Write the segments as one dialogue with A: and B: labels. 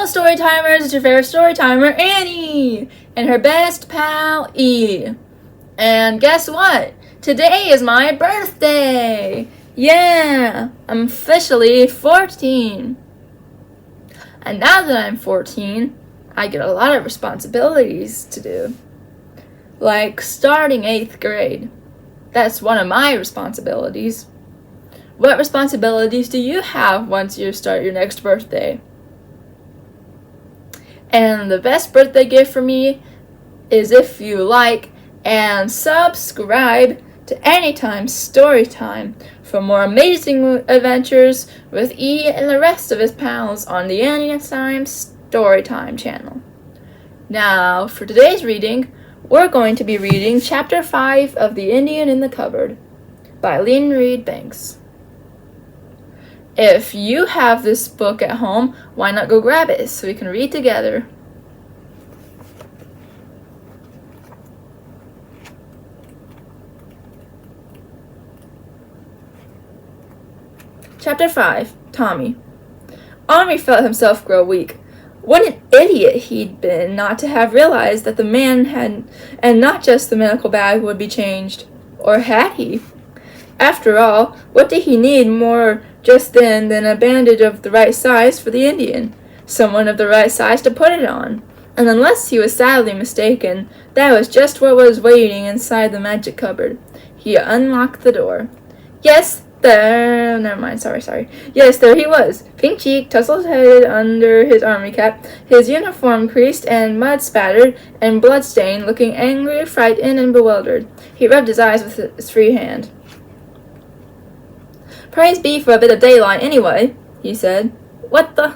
A: Hello, Storytimers! It's your favorite Storytimer, Annie! And her best pal, E. And guess what? Today is my birthday! Yeah! I'm officially 14. And now that I'm 14, I get a lot of responsibilities to do. Like starting 8th grade. That's one of my responsibilities. What responsibilities do you have once you start your next birthday? And the best birthday gift for me is if you like and subscribe to Anytime Storytime for more amazing adventures with E and the rest of his pals on the Anytime Storytime channel. Now, for today's reading, we're going to be reading Chapter 5 of The Indian in the Cupboard by Lynn Reid Banks. If you have this book at home, why not go grab it so we can read together? Chapter 5, Tommy. Omri felt himself grow weak. What an idiot he'd been not to have realized that the man had, and not just the medical bag, would be changed. Or had he? After all, what did he need more just then than a bandage of the right size for the Indian? Someone of the right size to put it on. And unless he was sadly mistaken, that was just what was waiting inside the magic cupboard. He unlocked the door. Yes, Yes, there he was. Pink-cheeked, tousled-headed under his army cap, his uniform creased and mud-spattered and blood-stained, looking angry, frightened, and bewildered. He rubbed his eyes with his free hand. "Praise be for a bit of daylight, anyway," he said. "What the—"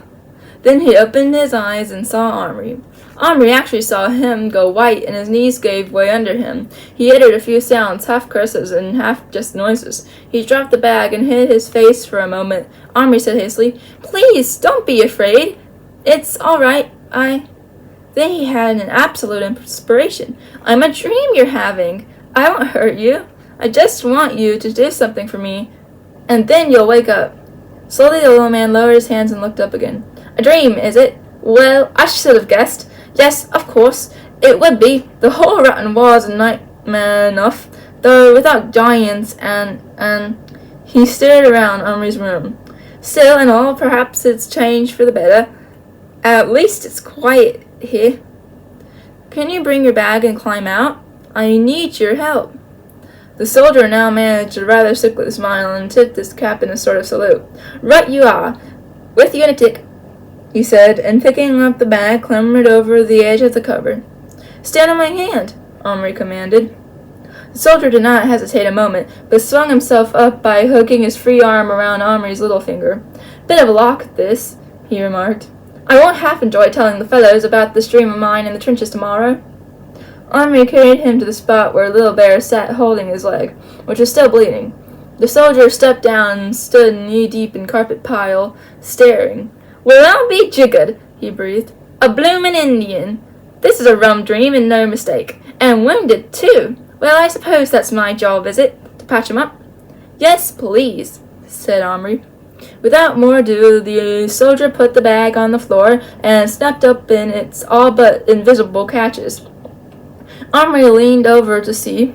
A: Then he opened his eyes and saw Omri. Omri actually saw him go white, and his knees gave way under him. He uttered a few sounds, half curses and half just noises. He dropped the bag and hid his face for a moment. Omri said hastily, "Please, don't be afraid. It's all right. Then he had an absolute inspiration. "I'm a dream you're having. I won't hurt you. I just want you to do something for me, and then you'll wake up." Slowly the little man lowered his hands and looked up again. "A dream, is it? Well, I should have guessed. Yes, of course, it would be. The whole rotten was a nightmare enough, though without giants and he stared around Omri's room. "Still and all, perhaps it's changed for the better. At least it's quiet here. Can you bring your bag and climb out? I need your help." The soldier now managed a rather sickly smile and tipped his cap in a sort of salute. "Right you are. With you in a tick," he said, and picking up the bag, clambered over the edge of the cupboard. "Stand on my hand," Omri commanded. The soldier did not hesitate a moment, but swung himself up by hooking his free arm around Omri's little finger. "Bit of a lock, this," he remarked. "I won't half enjoy telling the fellows about this dream of mine in the trenches tomorrow." Omri carried him to the spot where Little Bear sat holding his leg, which was still bleeding. The soldier stepped down and stood knee-deep in carpet pile, staring. "Well, I'll be jiggered," he breathed. "A bloomin' Indian! This is a rum dream and no mistake. And wounded, too. Well, I suppose that's my job, is it? To patch him up?" "Yes, please," said Omri. Without more ado, the soldier put the bag on the floor and snapped up in its all but invisible catches. Omri leaned over to see.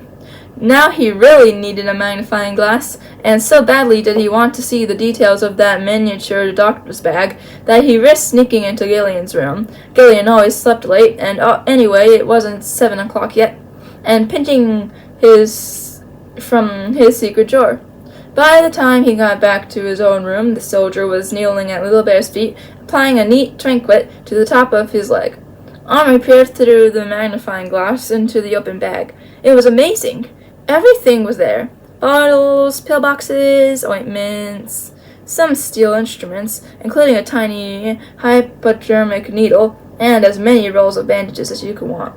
A: Now he really needed a magnifying glass, and so badly did he want to see the details of that miniature doctor's bag that he risked sneaking into Gillian's room. Gillian always slept late, and anyway, it wasn't 7 o'clock yet, and pinching from his secret drawer. By the time he got back to his own room, the soldier was kneeling at Little Bear's feet, applying a neat trinket to the top of his leg. Omri peered through the magnifying glass into the open bag. It was amazing. Everything was there. Bottles, pillboxes, ointments, some steel instruments, including a tiny hypodermic needle, and as many rolls of bandages as you could want.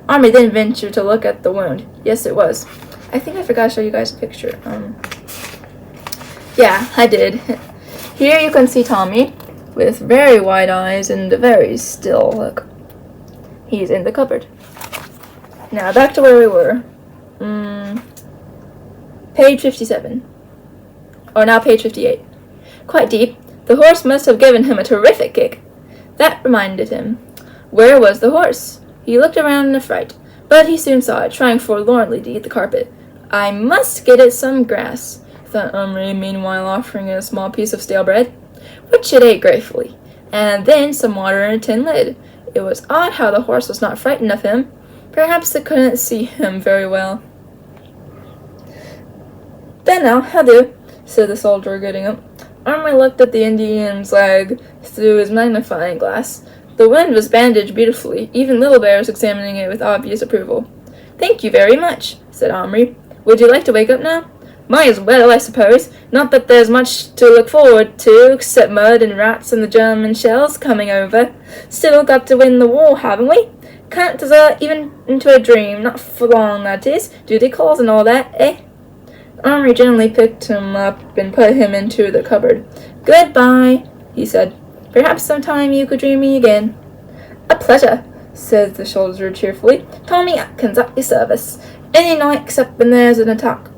A: Omri then ventured to look at the wound. Yes, it was. I think I forgot to show you guys a picture. Yeah, I did. Here you can see Tommy, with very wide eyes and a very still look. He's in the cupboard. Now, back to where we were. Page 57. Or now page 58. Quite deep. The horse must have given him a terrific kick. That reminded him. Where was the horse? He looked around in a fright, but he soon saw it, trying forlornly to eat the carpet. I must get it some grass, thought Omri, meanwhile offering it a small piece of stale bread, which it ate gratefully, and then some water in a tin lid. It was odd how the horse was not frightened of him. Perhaps it couldn't see him very well. Then now, how do, said the soldier, getting up. Omri looked at the Indian's leg through his magnifying glass. The wound was bandaged beautifully. Even Little Bear was examining it with obvious approval. Thank you very much, said Omri. Would you like to wake up now? Might as well, I suppose. Not that there's much to look forward to, except mud and rats and the German shells coming over. Still got to win the war, haven't we? Can't desert even into a dream, not for long, that is. Duty calls and all that, eh? Omri gently picked him up and put him into the cupboard. Goodbye, he said. Perhaps sometime you could dream me again. A pleasure, said the soldier cheerfully. Tommy Atkins at your service. Any night except when there's an attack.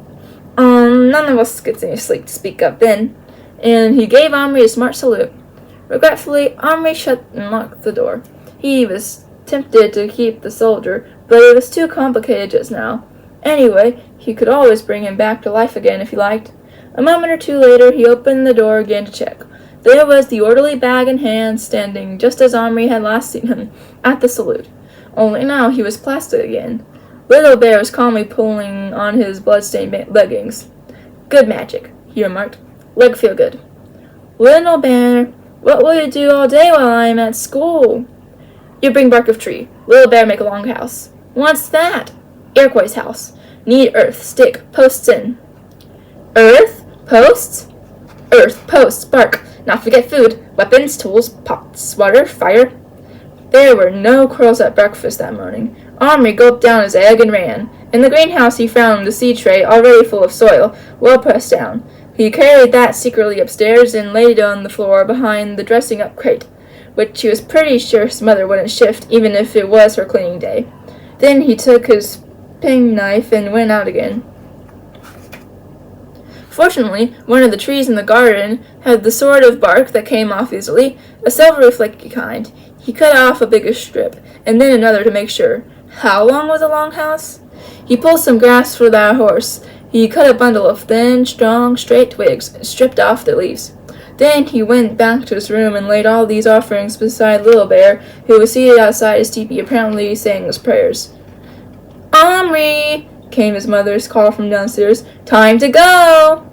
A: None of us gets any sleep to speak of then. And he gave Omri a smart salute. Regretfully, Omri shut and locked the door. He was tempted to keep the soldier, but it was too complicated just now. Anyway, he could always bring him back to life again if he liked. A moment or two later, he opened the door again to check. There was the orderly bag in hand, standing just as Omri had last seen him, at the salute. Only now he was plastic again. Little Bear was calmly pulling on his blood-stained leggings. Good magic, he remarked. Leg feel good. Little Bear, what will you do all day while I am at school? You bring bark of tree. Little Bear make a long house. What's that? Iroquois house. Need earth, stick, posts in. Earth? Posts? Earth, posts, bark. Not forget food. Weapons, tools, pots, water, fire. There were no quails at breakfast that morning. Omri gulped down his egg and ran. In the greenhouse he found the seed tray already full of soil, well pressed down. He carried that secretly upstairs and laid it on the floor behind the dressing-up crate, which he was pretty sure his mother wouldn't shift even if it was her cleaning day. Then he took his penknife and went out again. Fortunately, one of the trees in the garden had the sort of bark that came off easily, a silvery flaky kind. He cut off a bigger strip, and then another to make sure. How long was a long house? He pulled some grass for that horse. He cut a bundle of thin, strong, straight twigs and stripped off the leaves. Then he went back to his room and laid all these offerings beside Little Bear, who was seated outside his teepee, apparently saying his prayers. Omri! Came his mother's call from downstairs. Time to go!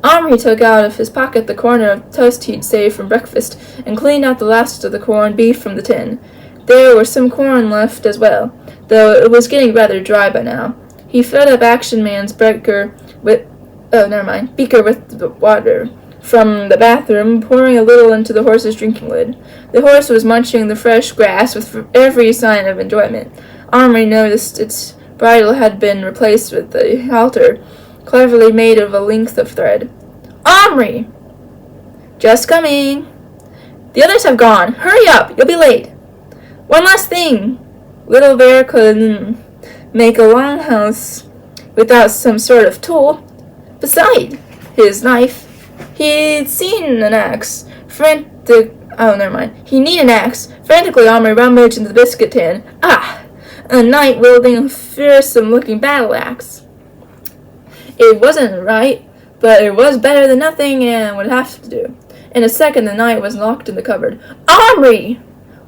A: Omri took out of his pocket the corner of toast he'd saved from breakfast and cleaned out the last of the corned beef from the tin. There was some corn left as well, though it was getting rather dry by now. He filled up Action Man's beaker with the water from the bathroom, pouring a little into the horse's drinking lid. The horse was munching the fresh grass with every sign of enjoyment. Omri noticed its bridle had been replaced with a halter, cleverly made of a length of thread. Omri! Just coming. The others have gone. Hurry up, you'll be late. One last thing. Little Bear couldn't make a long house without some sort of tool. Besides his knife, he'd seen an axe. He needed an axe. Frantically, Omri rummaged in the biscuit tin. Ah! A knight wielding a fearsome-looking battle axe. It wasn't right, but it was better than nothing and would have to do. In a second, the knight was locked in the cupboard. Omri!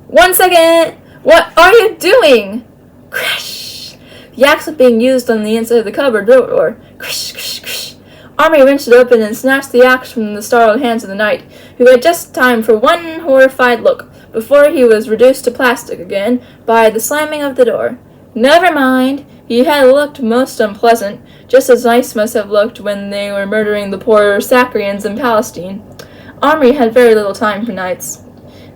A: 1 second! What are you doing? Crash! The axe was being used on the inside of the cupboard door. Crash, crash, crash. Omri wrenched it open and snatched the axe from the startled hands of the knight, who had just time for one horrified look before he was reduced to plastic again by the slamming of the door. Never mind. He had looked most unpleasant, just as knights must have looked when they were murdering the poor Sacrians in Palestine. Omri had very little time for knights.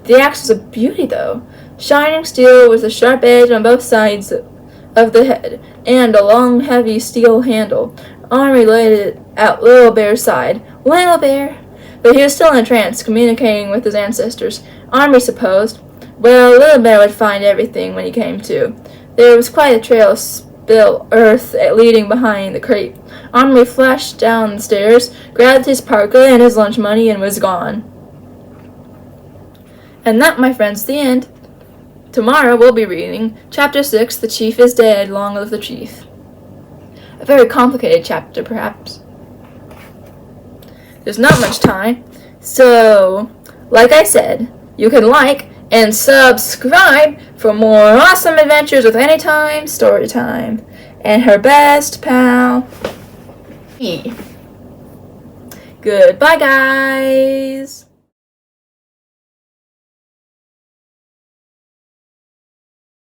A: The axe was a beauty, though. Shining steel with a sharp edge on both sides of the head, and a long, heavy steel handle. Omri laid it at Little Bear's side. Little Bear! But he was still in a trance, communicating with his ancestors. Omri supposed. Well, Little Bear would find everything when he came to. There was quite a trail of spilled earth leading behind the crate. Omri flashed down the stairs, grabbed his parka and his lunch money, and was gone. And that, my friends, is the end. Tomorrow we'll be reading Chapter 6, The Chief is Dead, Long Live the Chief. A very complicated chapter, perhaps. There's not much time, so, like I said, you can like and subscribe for more awesome adventures with Anytime Storytime and her best pal, me. Goodbye, guys!